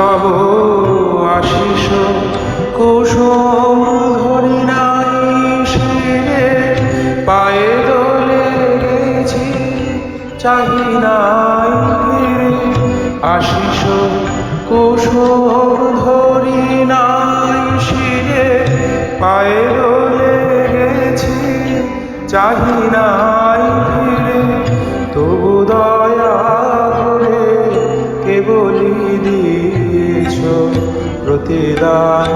তব আশিস কুসুম ধরি নাই শিরে পায়ে দোলে গেছি চাহি নাই ফিরে আশিস কুসুম ধরি নাই শিরে পায়ে দোলে গেছি চাহি নাই ফিরে তবু দয়া করে কেবলি দিয়েছ প্রতিদান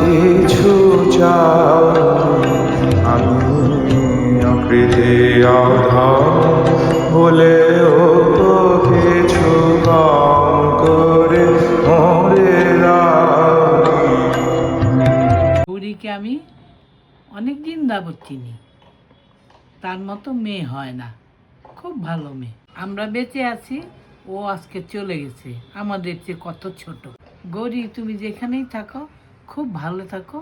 কিছু চাও আমি অকৃতি অধম বলেও তো কিছু কম করে মরে দাও। গৌরীকে আমি অনেক দিন যাবৎ চিনি, তার মতো মেয়ে হয় না, খুব ভালো মেয়ে। আমরা বেঁচে আছি, ও আজকে চলে গেছে, আমাদের চেয়ে কত ছোট। গৌরী, তুমি যেখানেই থাকো খুব ভালো থাকো,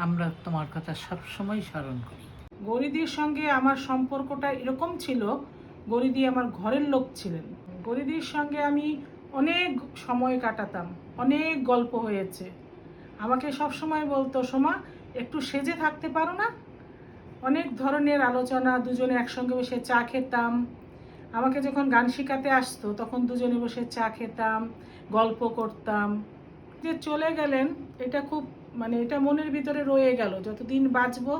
আমরা তোমার কথা সবসময় স্মরণ করি। গৌরীদির সঙ্গে আমার সম্পর্কটা এরকম ছিল, গৌরীদি আমার ঘরের লোক ছিলেন। গৌরীদির সঙ্গে আমি অনেক সময় কাটাতাম, অনেক গল্প হয়েছে। আমাকে সব সময় বলতো, সোমা একটু সেজে থাকতে পারো না? অনেক ধরনের আলোচনা, দুজনে একসঙ্গে বসে চা খেতাম। আমাকে যখন গান শেখাতে আসতো তখন দুজনে বসে চা খেতাম, গল্প করতাম। যে চলে গেলেন, এটা খুব এটা মনের ভিতরে রয়ে গেল, যতদিন বাঁচবো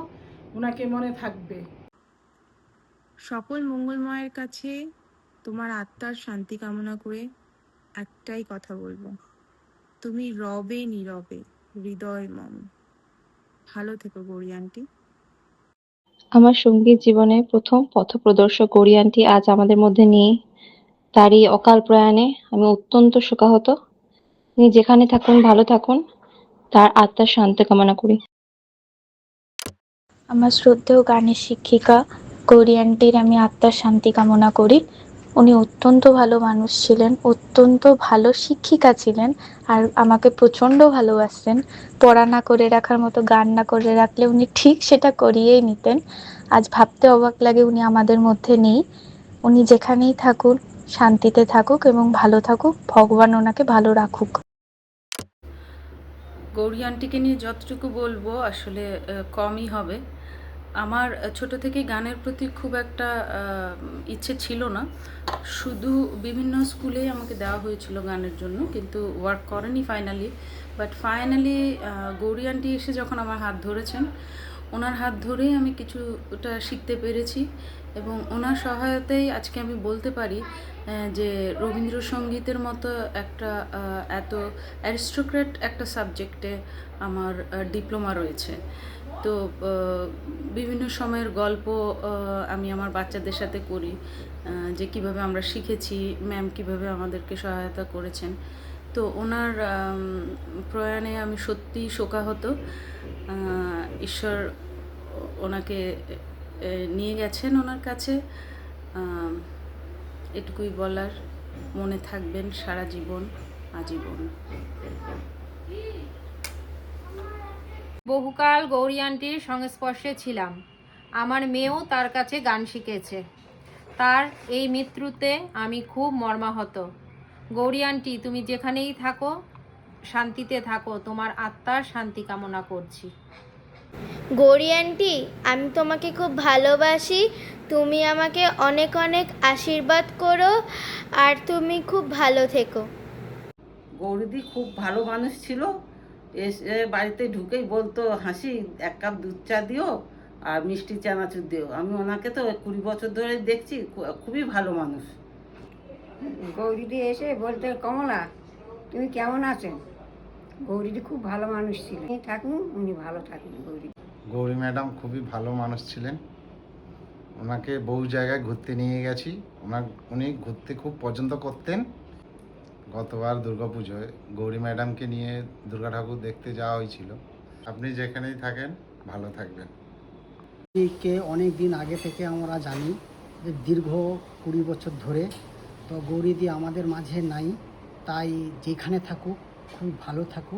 ওনাকে মনে থাকবে। সকল মঙ্গলময়ের কাছে তোমার আত্মার শান্তি কামনা করে একটাই কথা বলবো, তুমি রবে নীরবে হৃদয় মম। ভালো থেকো গৌরী আন্টি। আমার সঙ্গীত জীবনে প্রথম পথপ্রদর্শক গৌরী আন্টি আজ আমাদের মধ্যে নেই। তার এই অকাল প্রয়াণে আমি অত্যন্ত শোকাহত। তিনি যেখানে থাকুন ভালো থাকুন, তার আত্মার শান্তি কামনা করি। আমার শ্রদ্ধেয় গানের শিক্ষিকা গৌরী আন্টির আমি আত্মার শান্তি কামনা করি। উনি অত্যন্ত ভালো মানুষ ছিলেন, অত্যন্ত ভালো শিক্ষিকা ছিলেন, আর আমাকে প্রচণ্ড ভালোবাসতেন। পড়া না করে রাখার মতো গান না করে রাখলে উনি ঠিক সেটা করিয়েই নিতেন। আজ ভাবতে অবাক লাগে উনি আমাদের মধ্যে নেই। উনি যেখানেই থাকুন শান্তিতে থাকুক এবং ভালো থাকুক, ভগবান ওনাকে ভালো রাখুক। গৌরী আন্টিকে নিয়ে যতটুকু বলবো আসলে কমই হবে। আমার ছোট থেকেই গানের প্রতি খুব একটা ইচ্ছে ছিল না, শুধু বিভিন্ন স্কুলেই আমাকে দেওয়া হয়েছিল গানের জন্য, কিন্তু ওয়ার্ক করেনি finally. But finally Gauri aunty এসে যখন আমার হাত ধরেছেন, ওনার হাত ধরেই আমি কিছুটা শিখতে পেরেছি এবং ওনার সহায়তায় আজকে আমি বলতে পারি যে রবীন্দ্রসঙ্গীতের মতো একটা এত অ্যারিস্টোক্র্যাট একটা সাবজেক্টে আমার ডিপ্লোমা রয়েছে। তো বিভিন্ন সময়ের গল্প আমি আমার বাচ্চাদের সাথে করি, যে কিভাবে আমরা শিখেছি, ম্যাম কিভাবে আমাদেরকে সহায়তা করেছেন। তো ওনার প্রয়াণে আমি সত্যিই শোকাহত। ঈশ্বর ওনাকে নিয়ে গেছেন ওনার কাছে, এটুকুই বলার। মনে থাকবেন সারা জীবন, আজীবন। বহুকাল গৌরী আন্টির সংস্পর্শে ছিলাম, আমার মেয়েও তার কাছে গান শিখেছে। তার এই মৃত্যুতে আমি খুব মর্মাহত। গৌরী আন্টি, তুমি যেখানেই থাকো শান্তিতে থাকো, তোমার আত্মার শান্তি কামনা করছি। গৌরী আন্টি, আমি তোমাকে খুব ভালোবাসি। তুমি আমাকে অনেক অনেক আশীর্বাদ করো, আর তুমি খুব ভালো থেকো। গৌরীদি খুব ভালো মানুষ ছিল। এসে বাড়িতে ঢুকেই বলতো, হাসি 1 কাপ দুধ চা দিও আর মিষ্টি চানাচুর দিও। আমি ওনাকে তো 20 বছর ধরে দেখছি, খুবই ভালো মানুষ। গৌরীদি এসে বলতে, কমলা তুমি কেমন আছেন? গৌরীদি খুব ভালো মানুষ ছিলেন, থাকুন উনি ভালো থাকুন। গৌরী ম্যাডাম খুবই ভালো মানুষ ছিলেন। ওনাকে বহু জায়গায় ঘুরতে নিয়ে গেছি। উনি ঘুরতে খুব পছন্দ করতেন। গতবার দুর্গাপুজোয় গৌরী ম্যাডামকে নিয়ে দুর্গা ঠাকুর দেখতে যাওয়া হয়েছিল। আপনি যেখানেই থাকেন ভালো থাকবেন। গৌরীকে অনেক দিন আগে থেকে আমরা জানি, যে দীর্ঘ 20 বছর ধরে। তো গৌরীদি আমাদের মাঝে নাই, তাই যেখানে থাকুক খুব ভালো থাকুক।